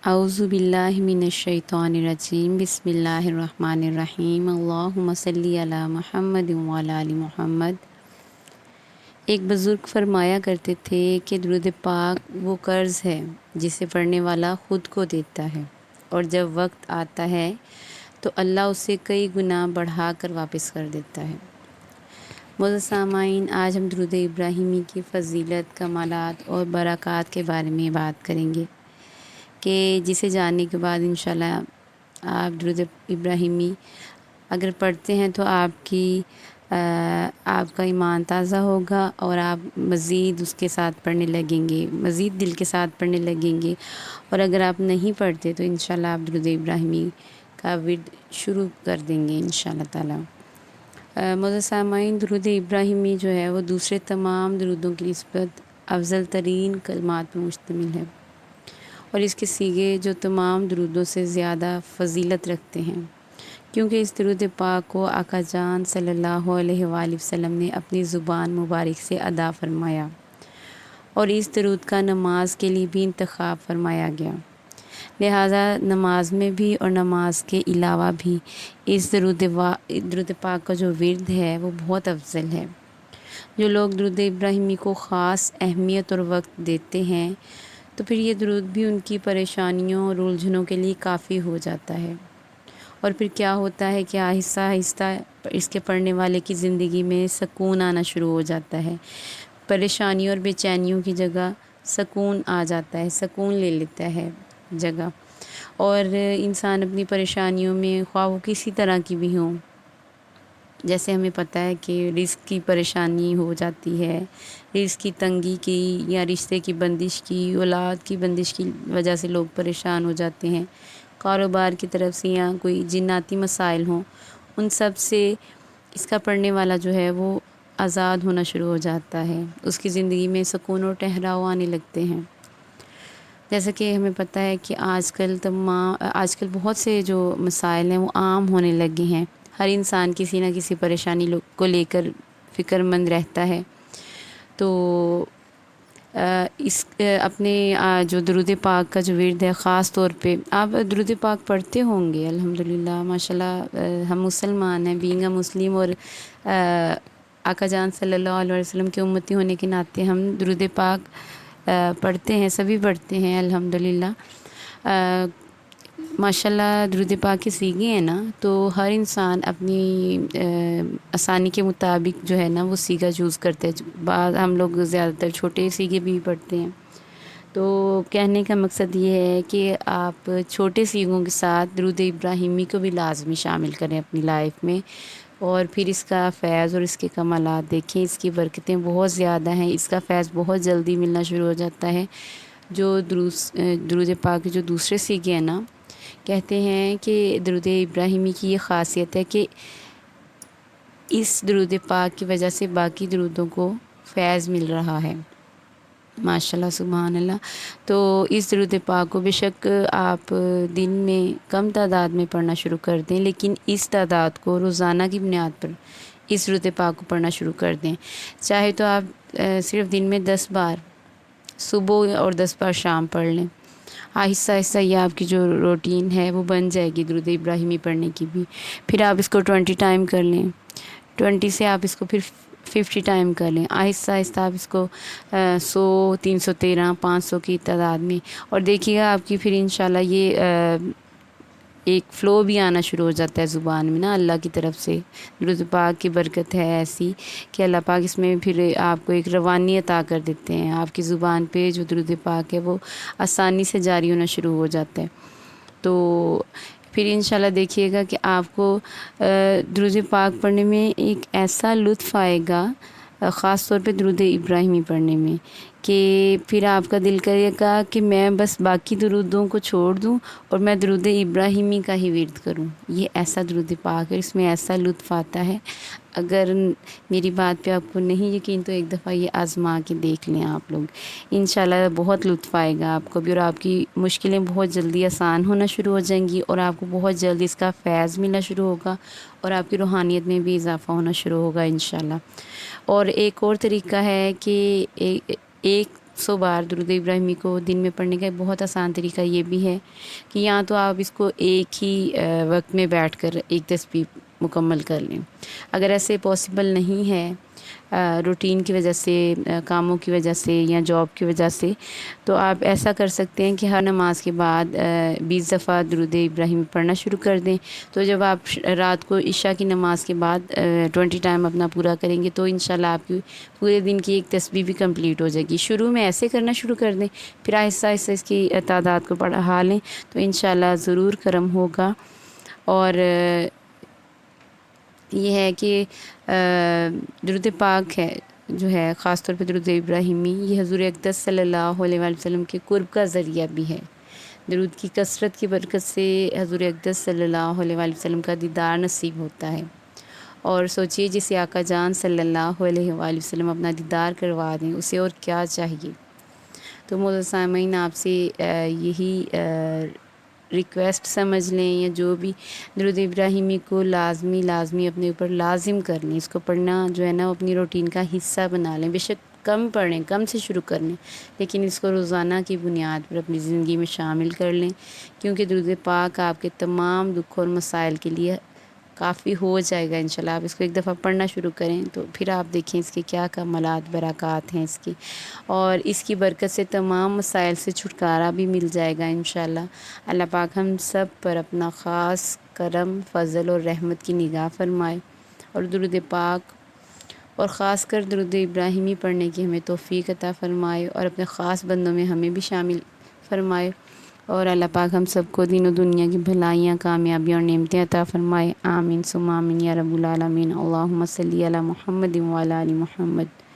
اعوذ باللہ من الشیطان الرجیم بسم اللہ الرحمن الرحیم اللہم صلی علی محمد وعلی آل محمد۔ ایک بزرگ فرمایا کرتے تھے کہ درود پاک وہ قرض ہے جسے پڑھنے والا خود کو دیتا ہے، اور جب وقت آتا ہے تو اللہ اسے کئی گنا بڑھا کر واپس کر دیتا ہے۔ معزز سامعین، آج ہم درود ابراہیمی کی فضیلت، کمالات اور برکات کے بارے میں بات کریں گے کہ جسے جاننے کے بعد انشاءاللہ آپ درود ابراہیمی اگر پڑھتے ہیں تو آپ کا ایمان تازہ ہوگا اور آپ مزید اس کے ساتھ پڑھنے لگیں گے، مزید دل کے ساتھ پڑھنے لگیں گے۔ اور اگر آپ نہیں پڑھتے تو انشاءاللہ آپ درود ابراہیمی کا ورد شروع کر دیں گے انشاءاللہ تعالی۔ معزز سامعین، درود ابراہیمی جو ہے وہ دوسرے تمام درودوں کی نسبت افضل ترین کلمات پر مشتمل ہے، اور اس کے صیغے جو تمام درودوں سے زیادہ فضیلت رکھتے ہیں، کیونکہ اس درود پاک کو آقا جان صلی اللہ علیہ وآلہ وسلم نے اپنی زبان مبارک سے ادا فرمایا، اور اس درود کا نماز کے لیے بھی انتخاب فرمایا گیا، لہٰذا نماز میں بھی اور نماز کے علاوہ بھی اس درود پاک کا جو ورد ہے وہ بہت افضل ہے۔ جو لوگ درود ابراہیمی کو خاص اہمیت اور وقت دیتے ہیں تو پھر یہ درود بھی ان کی پریشانیوں اور الجھنوں کے لیے کافی ہو جاتا ہے، اور پھر کیا ہوتا ہے کہ آہستہ آہستہ اس کے پڑھنے والے کی زندگی میں سکون آنا شروع ہو جاتا ہے، پریشانیوں اور بے چینیوں کی جگہ سکون آ جاتا ہے، سکون لے لیتا ہے جگہ، اور انسان اپنی پریشانیوں میں خواہ وہ کسی طرح کی بھی ہوں، جیسے ہمیں پتہ ہے کہ رزق کی پریشانی ہو جاتی ہے، رزق کی تنگی کی یا رشتے کی بندش کی، اولاد کی بندش کی وجہ سے لوگ پریشان ہو جاتے ہیں، کاروبار کی طرف سے یا کوئی جناتی مسائل ہوں، ان سب سے اس کا پڑھنے والا جو ہے وہ آزاد ہونا شروع ہو جاتا ہے، اس کی زندگی میں سکون اور ٹھہراؤ آنے لگتے ہیں۔ جیسا کہ ہمیں پتہ ہے کہ آج کل بہت سے جو مسائل ہیں وہ عام ہونے لگے ہیں، ہر انسان کسی نہ کسی پریشانی کو لے کر فکر مند رہتا ہے، تو اپنے جو درود پاک کا جو ورد ہے، خاص طور پہ آپ درود پاک پڑھتے ہوں گے الحمدللہ، ماشاءاللہ ہم مسلمان ہیں، بینگ اے مسلم، اور آقا جان صلی اللہ علیہ وسلم کے امتی ہونے کے ناطے ہم درود پاک پڑھتے ہیں، سبھی پڑھتے ہیں الحمدللہ۔ ماشاءاللہ درود پاک کے صیغے ہیں نا، تو ہر انسان اپنی آسانی کے مطابق جو ہے نا وہ صیغہ چوز کرتے ہیں، بعض ہم لوگ زیادہ تر چھوٹے صیغے بھی پڑھتے ہیں، تو کہنے کا مقصد یہ ہے کہ آپ چھوٹے صیغوں کے ساتھ درود ابراہیمی کو بھی لازمی شامل کریں اپنی لائف میں، اور پھر اس کا فیض اور اس کے کمالات دیکھیں، اس کی برکتیں بہت زیادہ ہیں، اس کا فیض بہت جلدی ملنا شروع ہو جاتا ہے۔ جو درود پاک کے جو دوسرے صیغے ہیں نا، کہتے ہیں کہ درود ابراہیمی کی یہ خاصیت ہے کہ اس درود پاک کی وجہ سے باقی درودوں کو فیض مل رہا ہے، ماشاءاللہ سبحان اللہ۔ تو اس درود پاک کو بے شک آپ دن میں کم تعداد میں پڑھنا شروع کر دیں، لیکن اس تعداد کو روزانہ کی بنیاد پر اس درود پاک کو پڑھنا شروع کر دیں، چاہے تو آپ صرف دن میں 10 بار صبح اور 10 بار شام پڑھ لیں، آہستہ آہستہ یہ آپ کی جو روٹین ہے وہ بن جائے گی درود ابراہیمی پڑھنے کی بھی۔ پھر آپ اس کو 20 ٹائم کر لیں، 20 سے آپ اس کو پھر 50 ٹائم کر لیں، آہستہ آہستہ آپ اس کو 100، 313، 500 کی تعداد میں، اور دیکھیے گا آپ کی پھر انشاءاللہ یہ ایک فلو بھی آنا شروع ہو جاتا ہے زبان میں نا، اللہ کی طرف سے درود پاک کی برکت ہے ایسی کہ اللہ پاک اس میں پھر آپ کو ایک روانی عطا کر دیتے ہیں، آپ کی زبان پہ جو درود پاک ہے وہ آسانی سے جاری ہونا شروع ہو جاتا ہے، تو پھر انشاءاللہ دیکھیے گا کہ آپ کو درود پاک پڑھنے میں ایک ایسا لطف آئے گا، خاص طور پہ درود ابراہیمی پڑھنے میں، کہ پھر آپ کا دل کرے گا کہ میں بس باقی درودوں کو چھوڑ دوں اور میں درود ابراہیمی کا ہی ورد کروں۔ یہ ایسا درود پاک ہے، اس میں ایسا لطف آتا ہے، اگر میری بات پہ آپ کو نہیں یقین تو ایک دفعہ یہ آزما کے دیکھ لیں آپ لوگ، انشاءاللہ بہت لطف آئے گا آپ کو بھی، اور آپ کی مشکلیں بہت جلدی آسان ہونا شروع ہو جائیں گی، اور آپ کو بہت جلدی اس کا فیض ملنا شروع ہوگا، اور آپ کی روحانیت میں بھی اضافہ ہونا شروع ہوگا انشاءاللہ۔ اور ایک اور طریقہ ہے کہ ایک 100 بار درود ابراہیمی کو دن میں پڑھنے کا ایک بہت آسان طریقہ یہ بھی ہے کہ یا تو آپ اس کو ایک ہی وقت میں بیٹھ کر ایک تسبیح مکمل کر لیں. اگر ایسے پاسبل نہیں ہے روٹین کی وجہ سے، کاموں کی وجہ سے یا جاب کی وجہ سے، تو آپ ایسا کر سکتے ہیں کہ ہر نماز کے بعد 20 دفعہ درود ابراہیمی پڑھنا شروع کر دیں. تو جب آپ رات کو عشاء کی نماز کے بعد 20 ٹائم اپنا پورا کریں گے تو انشاءاللہ آپ کی پورے دن کی ایک تسبیح بھی کمپلیٹ ہو جائے گی. شروع میں ایسے کرنا شروع کر دیں، پھر آہستہ آہستہ اس کی تعداد کو بڑھا لیں تو انشاءاللہ ضرور کرم ہوگا. اور یہ ہے کہ درود پاک ہے جو ہے، خاص طور پہ درود ابراہیمی، یہ حضور اقدس صلی اللہ علیہ وآلہ وسلم کے قرب کا ذریعہ بھی ہے. درود کی کثرت کی برکت سے حضور اقدس صلی اللہ علیہ وآلہ وسلم کا دیدار نصیب ہوتا ہے. اور سوچئے جسے آقا جان صلی اللہ علیہ وآلہ وسلم اپنا دیدار کروا دیں اسے اور کیا چاہیے. تو معزز سامعین، آپ سے یہی ریکویسٹ سمجھ لیں یا جو بھی، درود ابراہیمی کو لازمی اپنے اوپر لازم کر لیں. اس کو پڑھنا جو ہے نا وہ اپنی روٹین کا حصہ بنا لیں. بے شک کم پڑھیں، کم سے شروع کر لیں، لیکن اس کو روزانہ کی بنیاد پر اپنی زندگی میں شامل کر لیں، کیونکہ درود پاک آپ کے تمام دکھ اور مسائل کے لیے کافی ہو جائے گا انشاءاللہ. آپ اس کو ایک دفعہ پڑھنا شروع کریں تو پھر آپ دیکھیں اس کے کیا کمالات برکات ہیں اس کی، اور اس کی برکت سے تمام مسائل سے چھٹکارا بھی مل جائے گا انشاءاللہ. اللہ پاک ہم سب پر اپنا خاص کرم، فضل اور رحمت کی نگاہ فرمائے، اور درود پاک اور خاص کر درود ابراہیمی پڑھنے کی ہمیں توفیق عطا فرمائے، اور اپنے خاص بندوں میں ہمیں بھی شامل فرمائے. اور اللہ پاک ہم سب کو دین و دنیا کی بھلائیاں، کامیابیاں اور نعمتیں عطا فرمائے. آمین ثم آمین یا رب العالمین. اللہم صلی علی محمد وعلی آل محمد.